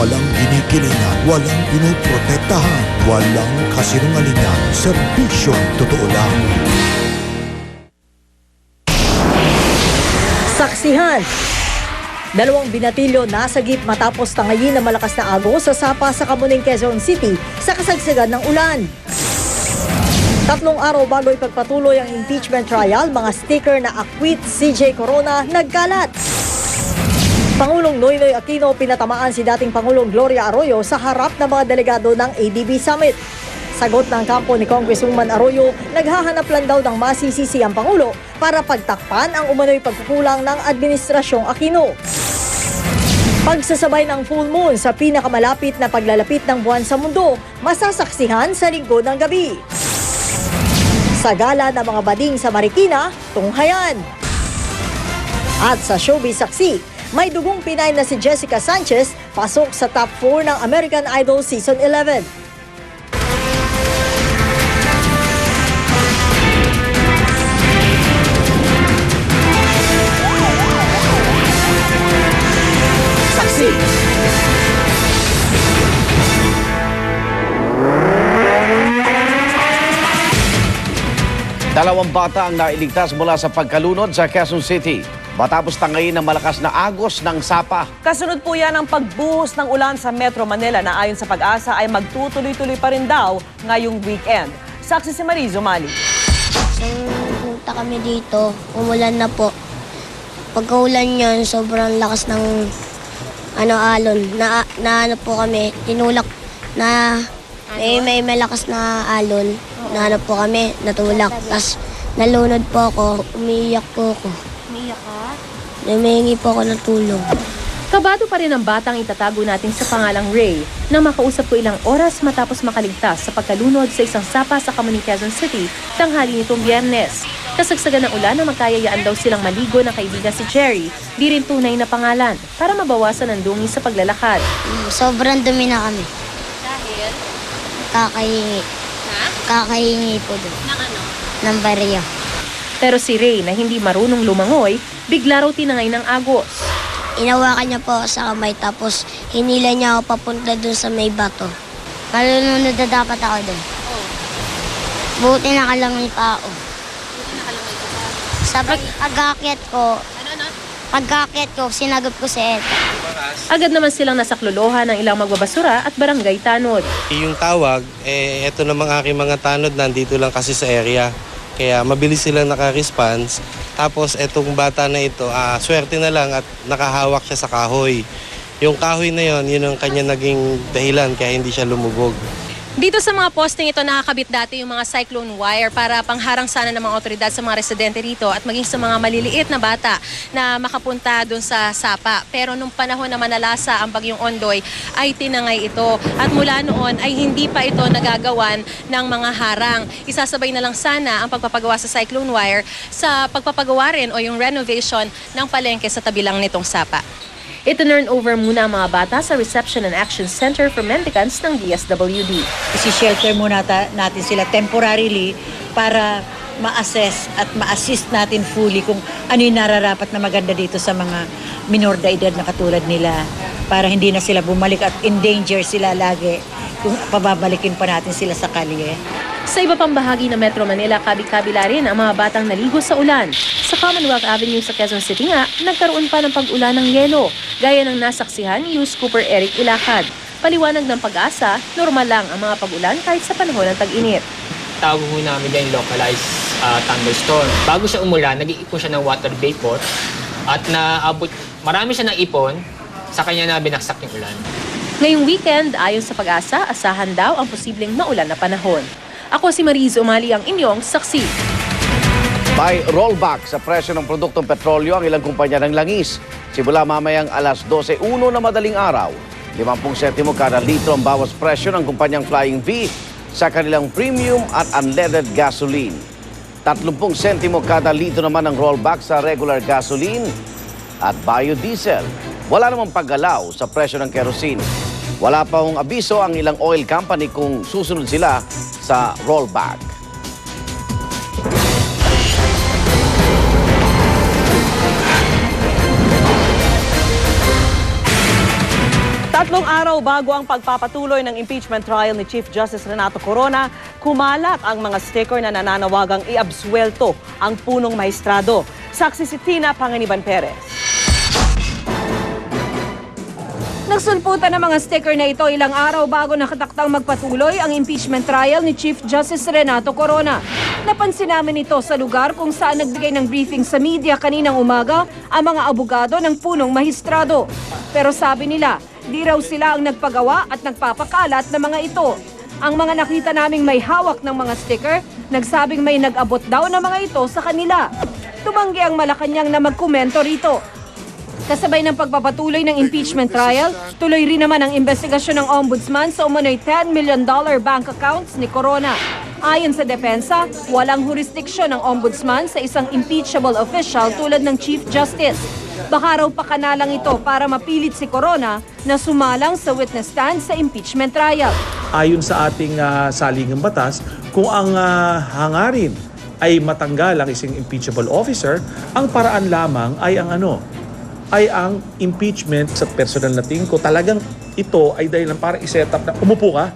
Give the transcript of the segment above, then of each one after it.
Walang ginikilingan, walang pinoprotektahan, walang kasinungalingan, serbisyong totoo lang. Saksihan! Dalawang binatilyo nasagip matapos tangayin na malakas na agos sa sapa sa Kamuning, Quezon City sa kasagsagan ng ulan. 3 araw bago ipagpatuloy ang impeachment trial, mga sticker na acquit CJ Corona nagkalat. Pangulong Noynoy Aquino pinatamaan si dating Pangulong Gloria Arroyo sa harap ng mga delegado ng ADB Summit. Sagot ng kampo ni Congresswoman Arroyo, naghahanap lang daw ng masisisi ang Pangulo para pagtakpan ang umano'y pagkukulang ng Administrasyong Aquino. Pagsasabay ng full moon sa pinakamalapit na paglalapit ng buwan sa mundo, masasaksihan sa linggo ng gabi. Sa gala ng mga bading sa Marikina, tunghayan. At sa showbiz saksi, may dugong Pinay na si Jessica Sanchez pasok sa top 4 ng American Idol Season 11. Saksi. Dalawang bata ang nailigtas mula sa pagkalunod sa Quezon City matapos tangayin ng malakas na agos ng sapa. Kasunod po yan ang pagbuhos ng ulan sa Metro Manila na ayon sa Pag-asa ay magtutuloy-tuloy pa rin daw ngayong weekend. Saksi si Marizo Mali. Nung punta kami dito, umulan na po. Pagkaulan yan, sobrang lakas ng alon. Na po kami, tinulak na may malakas na alon. Na po kami, natulak. Tapos nalunod po ako, umiiyak po ako. Umiiyak ka? Humingi po ako ng tulong. Kabado pa rin ang batang itatago natin sa pangalang Ray nang makausap ko ilang oras matapos makaligtas sa pagkalunod sa isang sapa sa Kamuning, Quezon City tanghali nitong Biyernes. Kasagsagan ng ulan na magkayayaan daw silang maligo ng kaibigan si Jerry, di rin tunay na pangalan, para mabawasan ang dungi sa paglalakad. Sobrang dumi na kami. Dahil? Kakahingi. Na? Kakahingi po doon. Ng ano? Ng barya. Pero si Ray na hindi marunong lumangoy, bigla raw tinangay ng agos. Inawakan niya po sa kamay tapos hinila niya ako papunta doon sa may bato. Malunod na dapat ako doon. Buti nakalangoy pa ako. Sa pag-aakyat ko, sinagap ko si Eta. Agad naman silang nasaklolohan ng ilang magbabasura at barangay tanod. Yung tawag, eto namang aking mga tanod nandito lang kasi sa area. Kaya mabilis silang naka-response. Tapos etong bata na ito, swerte na lang at nakahawak siya sa kahoy. Yung kahoy na yon, yun ang kanya naging dahilan kaya hindi siya lumubog. Dito sa mga posting ito nakakabit dati yung mga cyclone wire para pangharang sana ng mga otoridad sa mga residente rito at maging sa mga maliliit na bata na makapunta doon sa sapa. Pero nung panahon na manalasa ang bagyong Ondoy ay tinangay ito at mula noon ay hindi pa ito nagagawan ng mga harang. Isasabay na lang sana ang pagpapagawa sa cyclone wire sa pagpapagawa rin o yung renovation ng palengke sa tabi lang nitong sapa. Ito-turn over muna ang mga bata sa Reception and Action Center for Mendicants ng DSWD. Isi-shelter muna natin sila temporarily para ma-assess at ma-assist natin fully kung ano yung nararapat na maganda dito sa mga minor de edad na katulad nila para hindi na sila bumalik at in danger sila lagi kung pababalikin pa natin sila sa kalye. Sa iba pang bahagi ng Metro Manila, kabi-kabila rin ang mga batang naligo sa ulan. Sa Commonwealth Avenue sa Quezon City nga, nagkaroon pa ng pag-ulan ng yelo, gaya ng nasaksihan ni News Cooper Eric Ilacad. Paliwanag ng Pag-asa, normal lang ang mga pag-ulan kahit sa panahon ng tag-init. Tawag mo namin yan localized thunderstorm. Bago siya umulan, nag-iipon siya ng water vapor at marami siya ng ipon sa kanya na binaksak yung ulan. Ngayong weekend, ayon sa Pag-asa, asahan daw ang posibleng maulan na panahon. Ako si Marizo Umali, ang inyong saksi. May rollback sa presyo ng produktong petrolyo ang ilang kumpanya ng langis. Simula mamayang alas 12:01 na madaling araw, 50 sentimo kada litro ang bawas presyo ng kumpanyang Flying V sa kanilang premium at unleaded gasoline. 30 sentimo kada litro naman ang rollback sa regular gasoline at biodiesel. Wala namang paggalaw sa presyo ng kerosene. Wala pa hong abiso ang ilang oil company kung susunod sila sa rollback. 3 araw bago ang pagpapatuloy ng impeachment trial ni Chief Justice Renato Corona, kumalat ang mga sticker na nananawagang iabsuelto ang punong maestrado. Saksi si Tina Panganiban Perez. Nagsulputan ng mga sticker na ito ilang araw bago nakatakdang magpatuloy ang impeachment trial ni Chief Justice Renato Corona. Napansin namin ito sa lugar kung saan nagbigay ng briefing sa media kaninang umaga ang mga abogado ng punong mahistrado. Pero sabi nila, di raw sila ang nagpagawa at nagpapakalat ng mga ito. Ang mga nakita naming may hawak ng mga sticker, nagsabing may nag-abot daw ng mga ito sa kanila. Tumanggi ang Malacanang na magkomento rito. Kasabay ng pagpapatuloy ng impeachment trial, tuloy rin naman ang investigasyon ng Ombudsman sa umano'y $10 million bank accounts ni Corona. Ayon sa depensa, walang jurisdiksyon ng Ombudsman sa isang impeachable official tulad ng Chief Justice. Baka raw pakanalang ito para mapilit si Corona na sumalang sa witness stand sa impeachment trial. Ayon sa ating saligang batas, kung ang hangarin ay matanggal ang isang impeachable officer, ang paraan lamang ay ang impeachment. Sa personal na tingin ko, talagang ito ay dahilan para i-set up na umupo ka.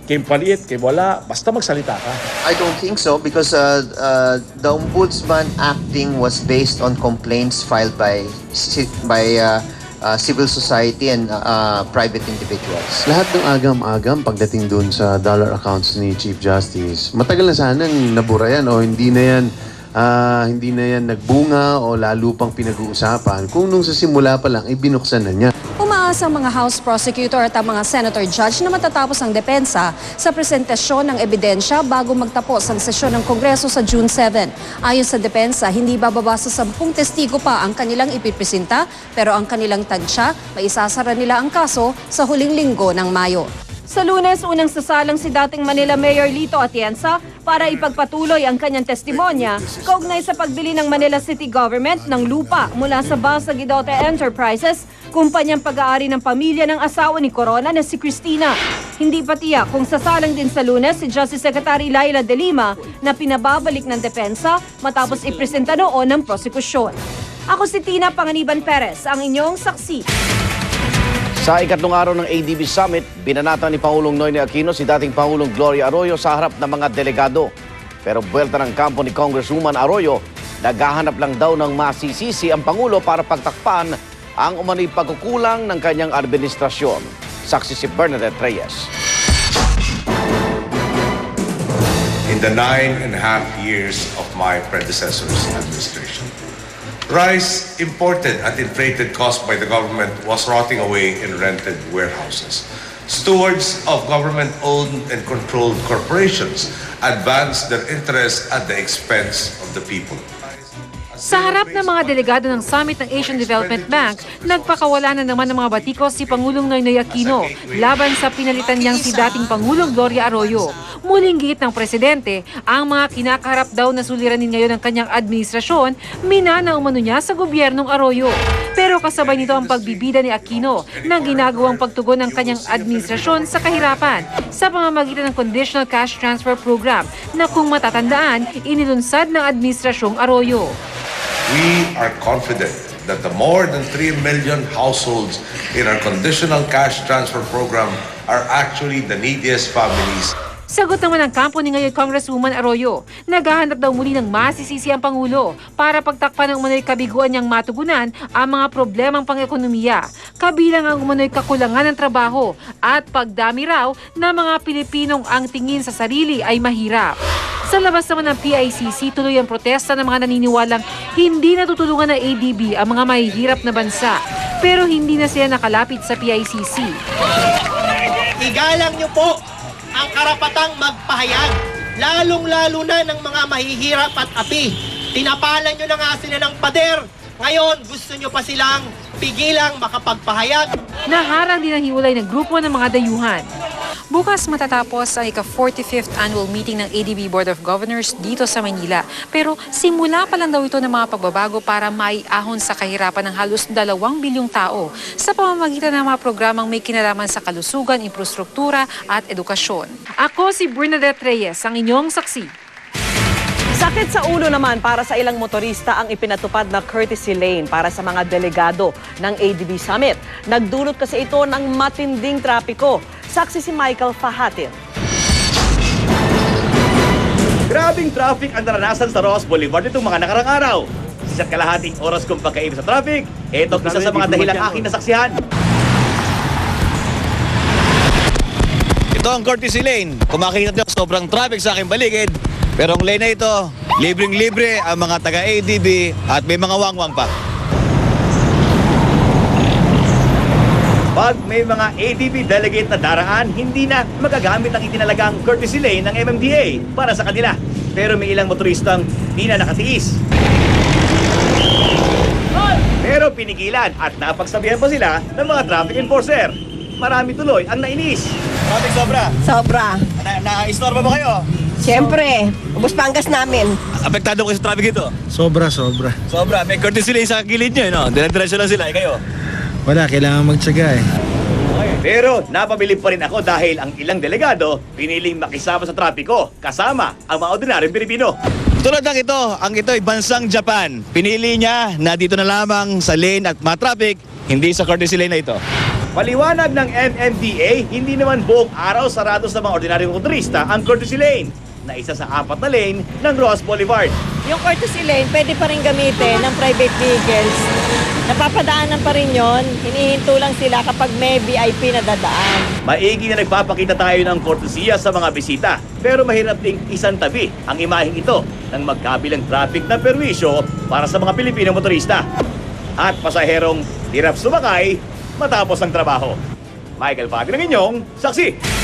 Kay paliit, kay wala, basta magsalita ka. I don't think so because the Ombudsman acting was based on complaints filed by civil society and private individuals. Lahat ng agam-agam pagdating dun sa dollar accounts ni Chief Justice, matagal na sanang nabura yan o hindi na yan nagbunga o lalo pang pinag-uusapan kung nung sa simula pa lang ibinuksan na niya. Umaasa ang mga House Prosecutor at ang mga Senator Judge na matatapos ang depensa sa presentasyon ng ebidensya bago magtapos ang sesyon ng Kongreso sa June 7. Ayon sa depensa, hindi bababa sa 10 testigo pa ang kanilang ipipresenta, pero ang kanilang tansya, maisasara nila ang kaso sa huling linggo ng Mayo. Sa Lunes, unang sasalang si dating Manila Mayor Lito Atienza para ipagpatuloy ang kanyang testimonya kaugnay sa pagbili ng Manila City Government ng lupa mula sa Basa Guidote Enterprises, kumpanyang pag-aari ng pamilya ng asawa ni Corona na si Cristina. Hindi pa tiyak kung sasalang din sa Lunes si Justice Secretary Laila De Lima na pinababalik ng depensa matapos ipresenta noon ng prosekusyon. Ako si Tina Panganiban Perez, ang inyong saksi. Sa ikatlong araw ng ADB Summit, binanatan ni Pangulong Noynoy Aquino si dating Pangulong Gloria Arroyo sa harap ng mga delegado. Pero buwelta ng kampo ni Congresswoman Arroyo, naghahanap lang daw ng masisisi ang Pangulo para pagtakpan ang umano'y pagkukulang ng kanyang administrasyon. Saksi si Bernadette Reyes. In the 9.5 years of my predecessor's administration, rice imported at inflated cost by the government was rotting away in rented warehouses. Stewards of government-owned and controlled corporations advanced their interests at the expense of the people. Sa harap ng mga delegado ng Summit ng Asian Development Bank, nagpakawala na naman ng mga batikos si Pangulong Noynoy Aquino laban sa pinalitan niyang si dating Pangulong Gloria Arroyo. Muling giit ng presidente, ang mga kinakaharap daw na suliranin ngayon ng kanyang administrasyon, minana umano niya sa gobyernong Arroyo. Pero kasabay nito ang pagbibida ni Aquino na ginagawang pagtugon ng kanyang administrasyon sa kahirapan sa pamamagitan ng Conditional Cash Transfer Program na kung matatandaan, inilunsad ng administrasyong Arroyo. We are confident that the more than 3 million households in our conditional cash transfer program are actually the neediest families. Sagot naman ng kampo ni ngayon Congresswoman Arroyo, naghahanap daw muli ng masisisi ang Pangulo para pagtakpan ng umano'y kabiguan niyang matugunan ang mga problemang pang-ekonomiya, kabilang ang umano'y kakulangan ng trabaho at pagdami raw ng mga Pilipinong ang tingin sa sarili ay mahirap. Sa labas naman ng PICC, tuloy ang protesta ng mga naniniwalang hindi natutulungan ng ADB ang mga mahihirap na bansa, pero hindi na sila nakalapit sa PICC. Igalang niyo po ang karapatang magpahayag, lalong-lalo na ng mga mahihirap at api. Tinapalan nyo na nga sila ng pader. Ngayon, gusto nyo pa silang pigilang makapagpahayag. Naharang din ang hiwalay ng grupo ng mga dayuhan. Bukas matatapos ang ika-45th annual meeting ng ADB Board of Governors dito sa Maynila. Pero simula pa lang daw ito ng mga pagbabago para maiahon sa kahirapan ng halos 2 bilyong tao sa pamamagitan ng mga programang may kinalaman sa kalusugan, infrastruktura at edukasyon. Ako si Bernadette Reyes, ang inyong saksi. Sa Sakit sa ulo naman para sa ilang motorista ang ipinatupad na courtesy lane para sa mga delegado ng ADB Summit. Nagdulot kasi ito ng matinding trapiko. Saksi si Michael Fahatin. Grabing traffic ang naranasan sa Ross Boulevard itong mga nakarang araw. Sa kalahating oras kong pagkaibig sa traffic, ito isa sa mga dahilang aking nasaksihan. Ito ang courtesy lane. Kung makikita nyo, sobrang traffic sa aking baligid. Pero ang lane na ito, libreng-libre ang mga taga-ADB at may mga wangwang pa. Pag may mga ADB delegate na daraan, hindi na magagamit ang itinalagang courtesy lane ng MMDA para sa kanila. Pero may ilang motoristang di na nakatiis. Pero pinigilan at napagsabihan pa sila ng mga traffic enforcer. Marami tuloy ang nainis. Traffic sobra. Sobra. Na-istorbo ba kayo? Siyempre, ubos pa ang gas namin. Apektado ko sa traffic ito? Sobra. Sobra. May courtesy lane sa gilid nyo, no? Dire-diretso lang sila, kayo? Wala, kailangan magtsaga eh. Pero napabilib pa rin ako dahil ang ilang delegado piniling makisama sa trapiko kasama ang mga ordinaryong Pilipino. Tulad ng ito, ang ito ay bansang Japan. Pinili niya na dito na lamang sa lane at mga traffic, hindi sa courtesy lane na ito. Paliwanag ng MMDA, hindi naman buong araw sarado sa mga ordinaryong motorista ang courtesy lane na isa sa 4 na lane ng Ross Boulevard. Yung courtesy lane, pwede pa rin gamitin ng private vehicles. Napapadaanan pa rin yon. Hinihinto lang sila kapag may VIP na dadaan. Maigi na nagpapakita tayo ng kortesiya sa mga bisita. Pero mahirap ding isang tabi ang imaheng ito ng magkabilang traffic na perwisyo para sa mga Pilipino motorista. At pasaherong hirap sumakay matapos ang trabaho. Michael Pati ng inyong saksi.